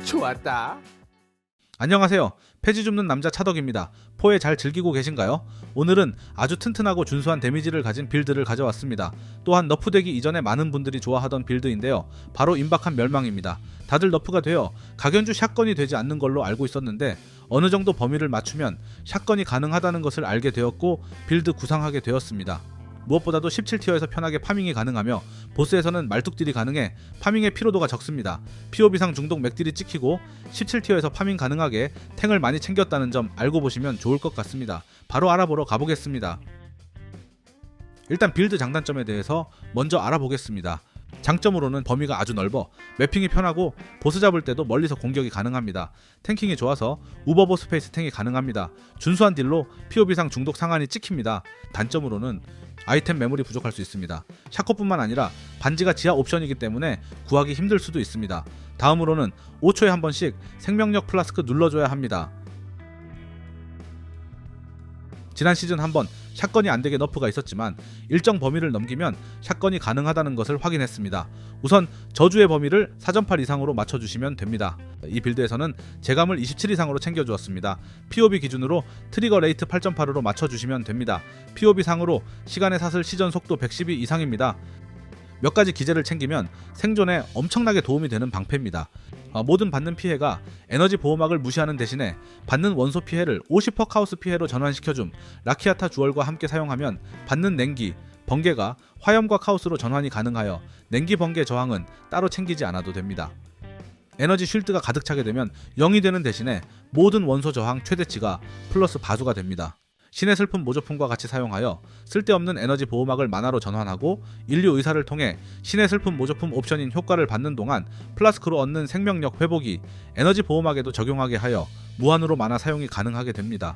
좋았다. 안녕하세요. 폐지 줍는 남자 차덕입니다. 포에 잘 즐기고 계신가요? 오늘은 아주 튼튼하고 준수한 데미지를 가진 빌드를 가져왔습니다. 또한 너프되기 이전에 많은 분들이 좋아하던 빌드인데요. 바로 임박한 멸망입니다. 다들 너프가 되어 각연주 샷건이 되지 않는 걸로 알고 있었는데 어느 정도 범위를 맞추면 샷건이 가능하다는 것을 알게 되었고 빌드 구상하게 되었습니다. 무엇보다도 17티어에서 편하게 파밍이 가능하며 보스에서는 말뚝딜이 가능해 파밍의 피로도가 적습니다. POB상 중독 맥딜이 찍히고 17티어에서 파밍 가능하게 탱을 많이 챙겼다는 점 알고 보시면 좋을 것 같습니다. 바로 알아보러 가보겠습니다. 일단 빌드 장단점에 대해서 먼저 알아보겠습니다. 장점으로는 범위가 아주 넓어 매핑이 편하고 보스 잡을 때도 멀리서 공격이 가능합니다. 탱킹이 좋아서 우버보 스페이스 탱이 가능합니다. 준수한 딜로 POB상 중독 상한이 찍힙니다. 단점으로는 아이템 매물이 부족할 수 있습니다. 샤코뿐만 아니라 반지가 지하 옵션이기 때문에 구하기 힘들 수도 있습니다. 다음으로는 5초에 한 번씩 생명력 플라스크 눌러줘야 합니다. 지난 시즌 한번 샷건이 안되게 너프가 있었지만 일정 범위를 넘기면 샷건이 가능하다는 것을 확인했습니다. 우선 저주의 범위를 4.8 이상으로 맞춰주시면 됩니다. 이 빌드에서는 제감을 27 이상으로 챙겨주었습니다. POB 기준으로 트리거 레이트 8.8으로 맞춰주시면 됩니다. POB 상으로 시간의 사슬 시전 속도 112 이상입니다. 몇 가지 기재를 챙기면 생존에 엄청나게 도움이 되는 방패입니다. 모든 받는 피해가 에너지 보호막을 무시하는 대신에 받는 원소 피해를 50% 카오스 피해로 전환시켜줌. 라키아타 주얼과 함께 사용하면 받는 냉기, 번개가 화염과 카오스로 전환이 가능하여 냉기 번개 저항은 따로 챙기지 않아도 됩니다. 에너지 쉴드가 가득 차게 되면 0이 되는 대신에 모든 원소 저항 최대치가 플러스 바수가 됩니다. 신의 슬픔 모조품과 같이 사용하여 쓸데없는 에너지 보호막을 만화로 전환하고 인류 의사를 통해 신의 슬픔 모조품 옵션인 효과를 받는 동안 플라스크로 얻는 생명력 회복이 에너지 보호막에도 적용하게 하여 무한으로 만화 사용이 가능하게 됩니다.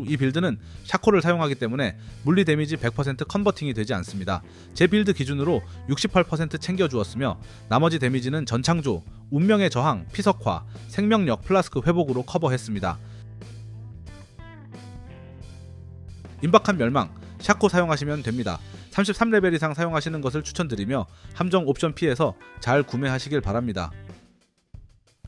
이 빌드는 샤코를 사용하기 때문에 물리 데미지 100% 컨버팅이 되지 않습니다. 제 빌드 기준으로 68% 챙겨주었으며 나머지 데미지는 전창조, 운명의 저항, 피석화, 생명력 플라스크 회복으로 커버했습니다. 임박한 멸망, 샤코 사용하시면 됩니다. 33레벨 이상 사용하시는 것을 추천드리며 함정 옵션 피해서 잘 구매하시길 바랍니다.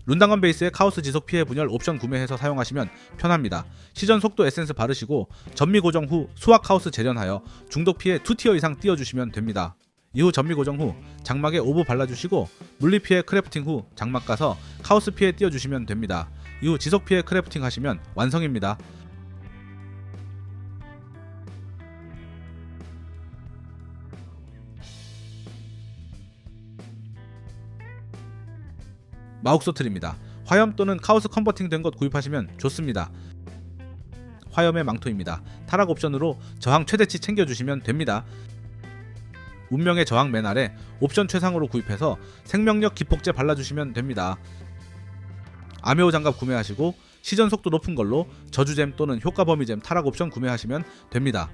룬당건 베이스의 카오스 지속 피해 분열 옵션 구매해서 사용하시면 편합니다. 시전 속도 에센스 바르시고 전미 고정 후 수학 카오스 재련하여 중독 피해 2티어 이상 띄워주시면 됩니다. 이후 전미 고정 후 장막에 오브 발라주시고 물리 피해 크래프팅 후 장막 가서 카오스 피해 띄워주시면 됩니다. 이후 지속 피해 크래프팅 하시면 완성입니다. 마옥소틀입니다. 화염 또는 카오스 컨버팅 된 것 구입하시면 좋습니다. 화염의 망토입니다. 타락 옵션으로 저항 최대치 챙겨주시면 됩니다. 운명의 저항 맨 아래 옵션 최상으로 구입해서 생명력 기폭제 발라주시면 됩니다. 아메오 장갑 구매하시고 시전 속도 높은 걸로 저주잼 또는 효과 범위잼 타락 옵션 구매하시면 됩니다.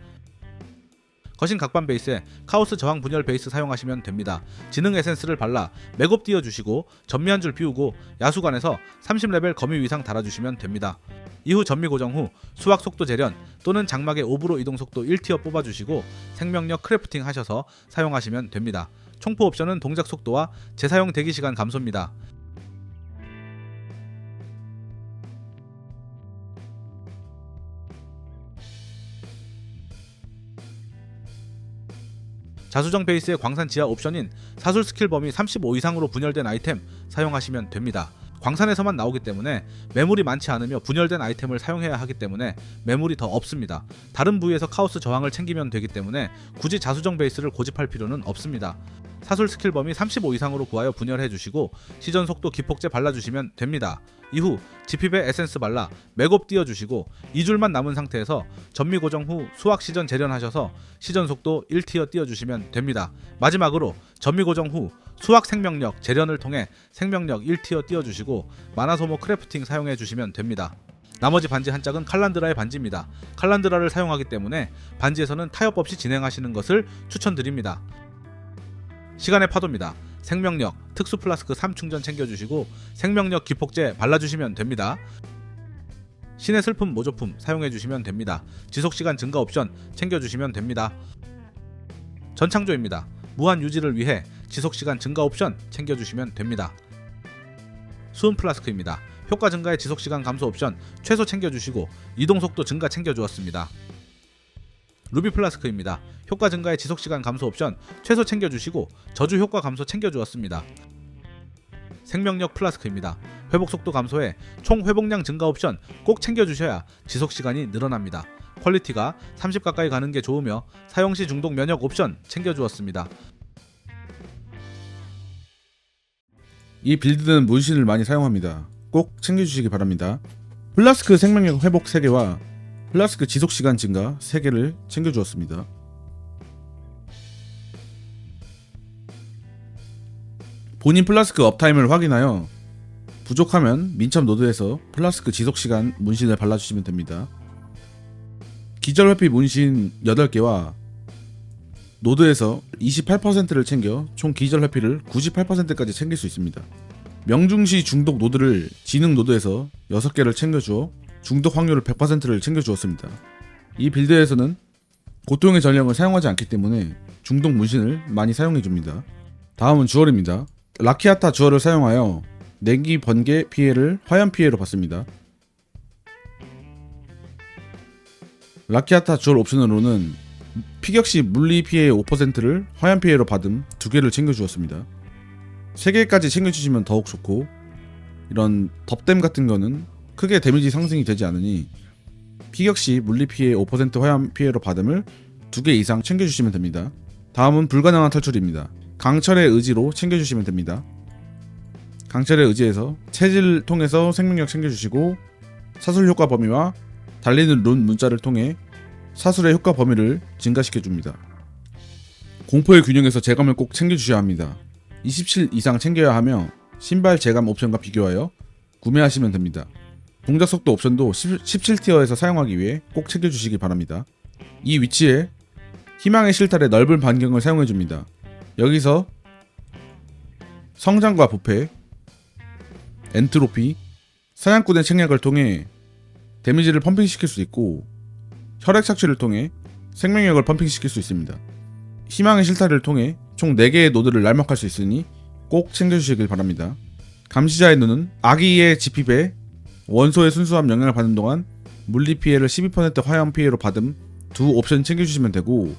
거신 각반 베이스에 카오스 저항 분열 베이스 사용하시면 됩니다. 지능 에센스를 발라 맥업 띄워주시고 전미 한 줄 비우고 야수관에서 30레벨 거미 위상 달아주시면 됩니다. 이후 전미 고정 후 수학 속도 재련 또는 장막의 오브로 이동 속도 1티어 뽑아주시고 생명력 크래프팅 하셔서 사용하시면 됩니다. 총포 옵션은 동작 속도와 재사용 대기 시간 감소입니다. 자수정 베이스의 광산 지하 옵션인 사술 스킬 범위 35 이상으로 분열된 아이템 사용하시면 됩니다. 광산에서만 나오기 때문에 매물이 많지 않으며 분열된 아이템을 사용해야 하기 때문에 매물이 더 없습니다. 다른 부위에서 카오스 저항을 챙기면 되기 때문에 굳이 자수정 베이스를 고집할 필요는 없습니다. 사술 스킬 범위 35 이상으로 구하여 분열해 주시고 시전 속도 기폭제 발라주시면 됩니다. 이후 지핍에 에센스 발라 맥업 띄워주시고 2줄만 남은 상태에서 전미 고정 후 수학 시전 재련하셔서 시전 속도 1티어 띄워주시면 됩니다. 마지막으로 전미 고정 후 수학 생명력 재련을 통해 생명력 1티어 띄워주시고 마나 소모 크래프팅 사용해 주시면 됩니다. 나머지 반지 한 짝은 칼란드라의 반지입니다. 칼란드라를 사용하기 때문에 반지에서는 타협 없이 진행하시는 것을 추천드립니다. 시간의 파도입니다. 생명력, 특수 플라스크 3충전 챙겨주시고 생명력 기폭제 발라주시면 됩니다. 신의 슬픔 모조품 사용해주시면 됩니다. 지속시간 증가 옵션 챙겨주시면 됩니다. 전창조입니다. 무한 유지를 위해 지속시간 증가 옵션 챙겨주시면 됩니다. 수은 플라스크입니다. 효과 증가의 지속시간 감소 옵션 최소 챙겨주시고 이동속도 증가 챙겨주었습니다. 루비 플라스크입니다. 효과 증가의 지속시간 감소 옵션 최소 챙겨주시고 저주 효과 감소 챙겨주었습니다. 생명력 플라스크입니다. 회복속도 감소에 총 회복량 증가 옵션 꼭 챙겨주셔야 지속시간이 늘어납니다. 퀄리티가 30 가까이 가는 게 좋으며 사용시 중독 면역 옵션 챙겨주었습니다. 이 빌드는 문신을 많이 사용합니다. 꼭 챙겨주시기 바랍니다. 플라스크 생명력 회복 3개와 플라스크 지속시간 증가 3개를 챙겨주었습니다. 본인 플라스크 업타임을 확인하여 부족하면 민첩 노드에서 플라스크 지속시간 문신을 발라주시면 됩니다. 기절회피 문신 8개와 노드에서 28%를 챙겨 총 기절회피를 98%까지 챙길 수 있습니다. 명중시 중독 노드를 지능 노드에서 6개를 챙겨주어 중독 확률을 100%를 챙겨주었습니다. 이 빌드에서는 고통의 전령을 사용하지 않기 때문에 중독 문신을 많이 사용해줍니다. 다음은 주얼입니다. 라키아타 주얼을 사용하여 내기 번개 피해를 화염 피해로 받습니다. 라키아타 주얼 옵션으로는 피격시 물리 피해의 5%를 화염 피해로 받음 2개를 챙겨주었습니다. 3개까지 챙겨주시면 더욱 좋고 이런 덥댐 같은 거는 크게 데미지 상승이 되지 않으니 피격시 물리 피해 5% 화염 피해로 받음을 2개 이상 챙겨주시면 됩니다. 다음은 불가능한 탈출입니다. 강철의 의지로 챙겨주시면 됩니다. 강철의 의지에서 체질을 통해서 생명력 챙겨주시고 사술 효과 범위와 달리는 룬 문자를 통해 사술의 효과 범위를 증가시켜줍니다. 공포의 균형에서 재감을 꼭 챙겨주셔야 합니다. 27 이상 챙겨야 하며 신발 재감 옵션과 비교하여 구매하시면 됩니다. 동작 속도 옵션도 17티어에서 사용하기 위해 꼭 챙겨주시기 바랍니다. 이 위치에 희망의 실탈의 넓은 반경을 사용해줍니다. 여기서 성장과 부패, 엔트로피, 사냥꾼의 책략을 통해 데미지를 펌핑시킬 수 있고 혈액 착취를 통해 생명력을 펌핑시킬 수 있습니다. 희망의 실타를 통해 총 4개의 노드를 날먹할 수 있으니 꼭 챙겨주시길 바랍니다. 감시자의 눈은 아기의 지핍에 원소의 순수함 영향을 받는 동안 물리 피해를 12% 화염 피해로 받음 2 옵션 챙겨주시면 되고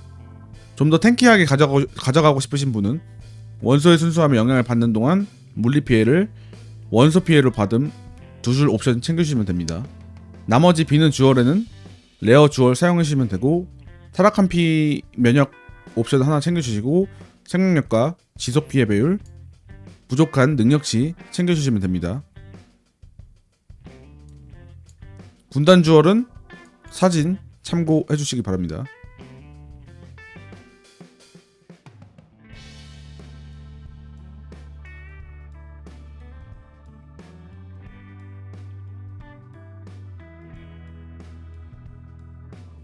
좀 더 탱키하게 가져가고 싶으신 분은 원소의 순수함에 영향을 받는 동안 물리 피해를 원소 피해로 받음 2줄 옵션 챙겨주시면 됩니다. 나머지 비는 주얼에는 레어 주얼 사용하시면 되고 타락한 피 면역 옵션 하나 챙겨주시고 생명력과 지속 피해 배율, 부족한 능력치 챙겨주시면 됩니다. 군단 주얼은 사진 참고해주시기 바랍니다.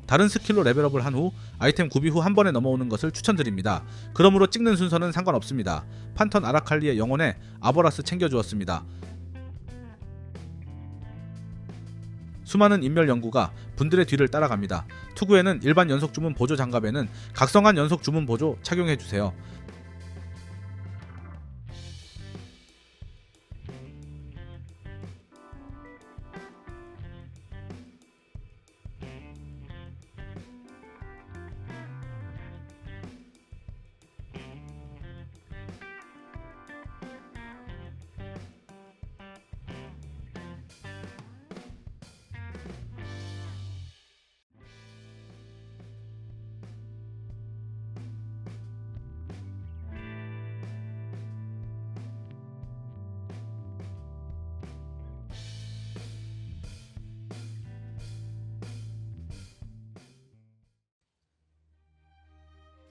다른 스킬로 레벨업을 한 후 아이템 구비 후 한 번에 넘어오는 것을 추천드립니다. 그러므로 찍는 순서는 상관없습니다. 판턴 아라칼리의 영혼에 아보라스 챙겨주었습니다. 수많은 인멸 연구가 분들의 뒤를 따라갑니다. 투구에는 일반 연속 주문 보조 장갑에는 각성한 연속 주문 보조 착용해주세요.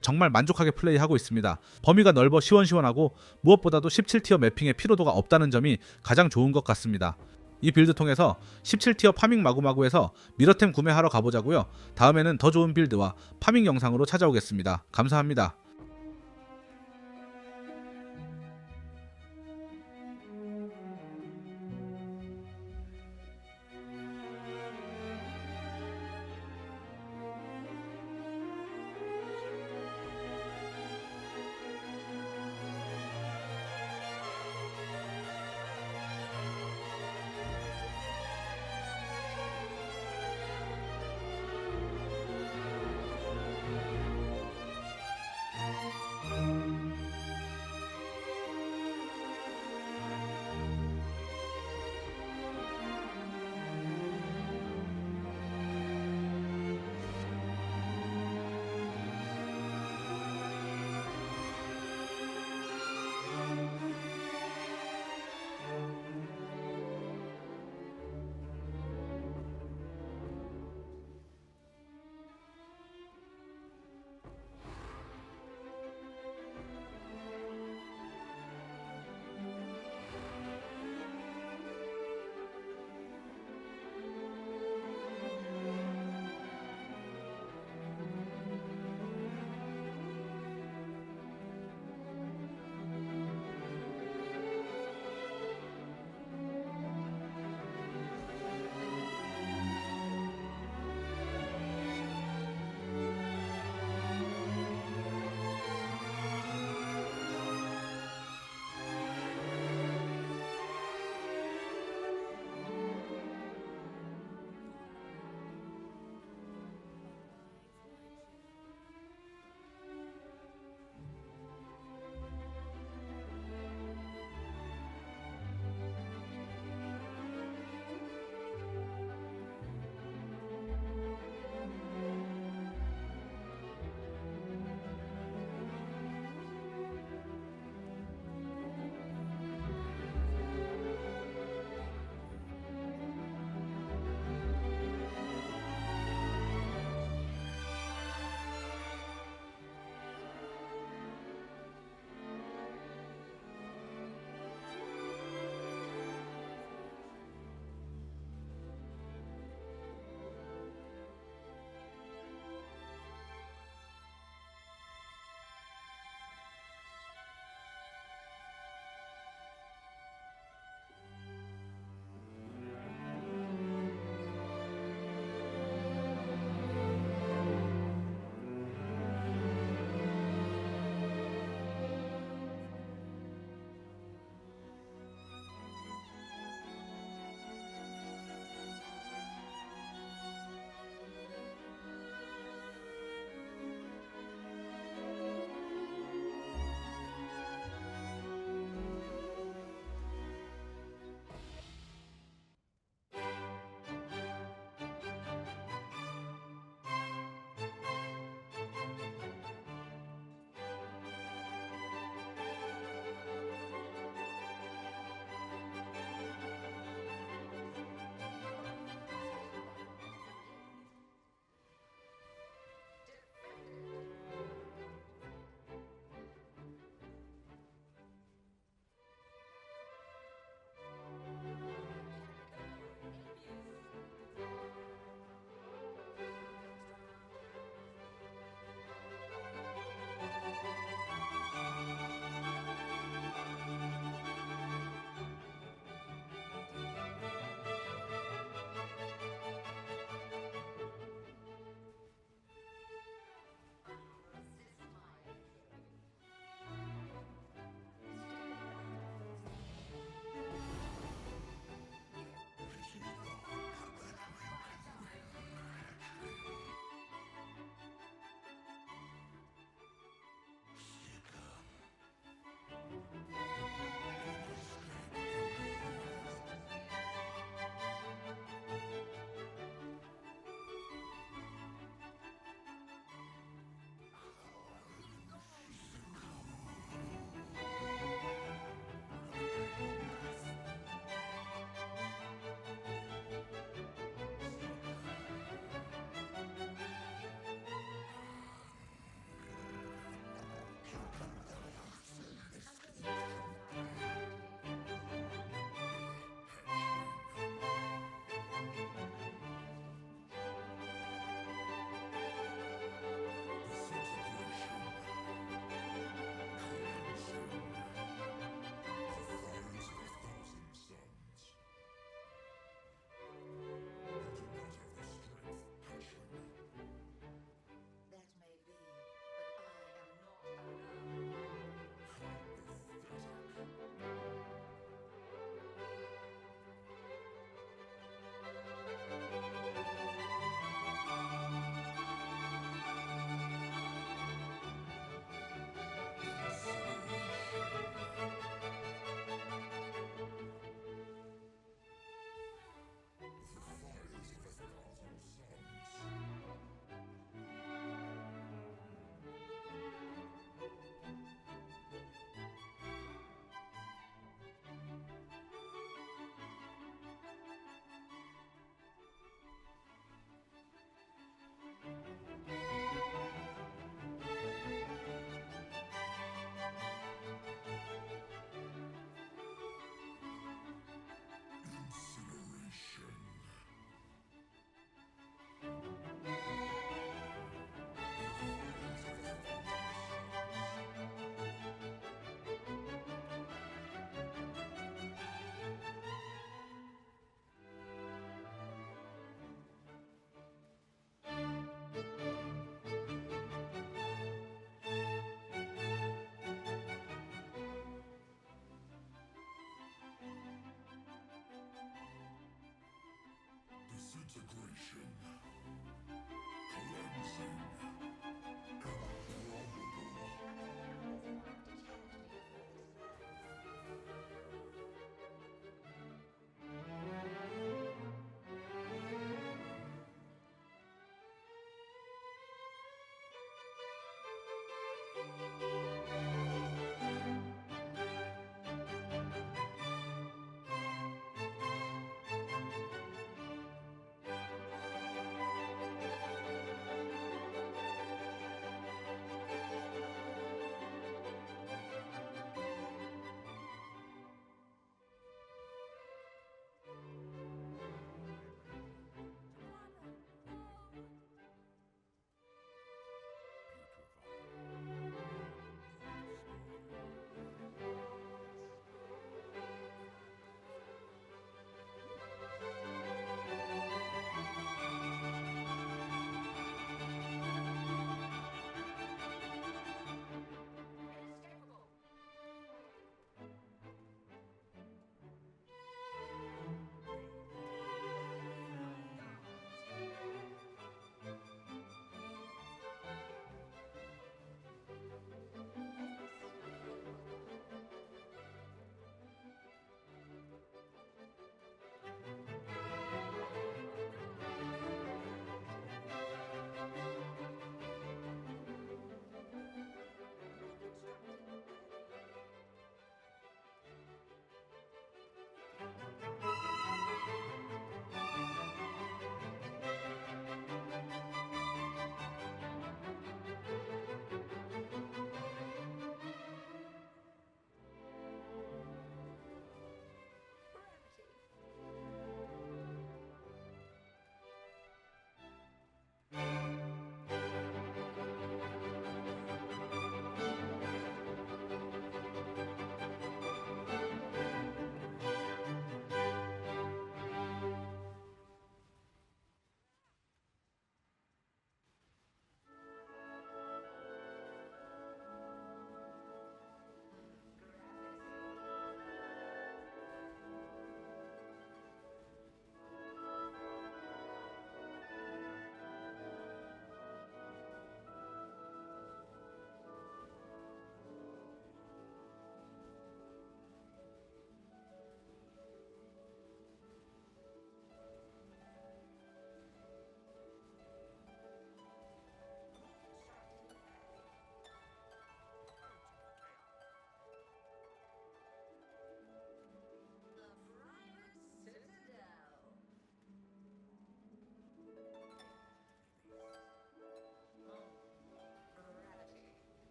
정말 만족하게 플레이하고 있습니다. 범위가 넓어 시원시원하고 무엇보다도 17티어 매핑의 피로도가 없다는 점이 가장 좋은 것 같습니다. 이 빌드 통해서 17티어 파밍 마구마구에서 미러템 구매하러 가보자고요. 다음에는 더 좋은 빌드와 파밍 영상으로 찾아오겠습니다. 감사합니다.